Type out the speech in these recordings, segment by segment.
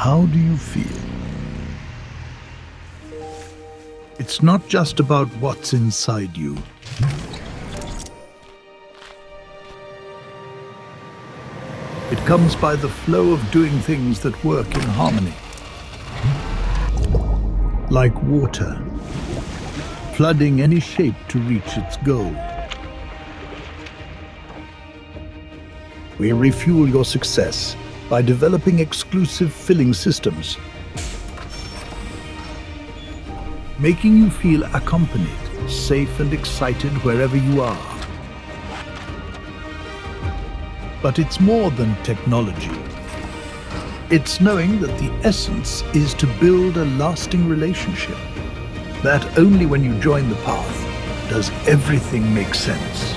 How do you feel? It's not just about what's inside you. It comes by the flow of doing things that work in harmony. Like water, flooding any shape to reach its goal. We refuel your success by developing exclusive filling systems, making you feel accompanied, safe and excited wherever you are. But it's more than technology. It's knowing that the essence is to build a lasting relationship. That only when you join the path does everything make sense.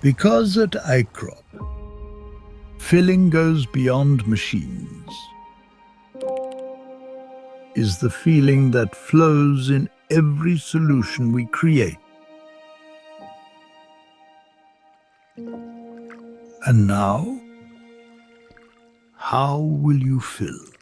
Because at AiCROV, filling goes beyond machines. Is the feeling that flows in every solution we create. And now, how will you fill?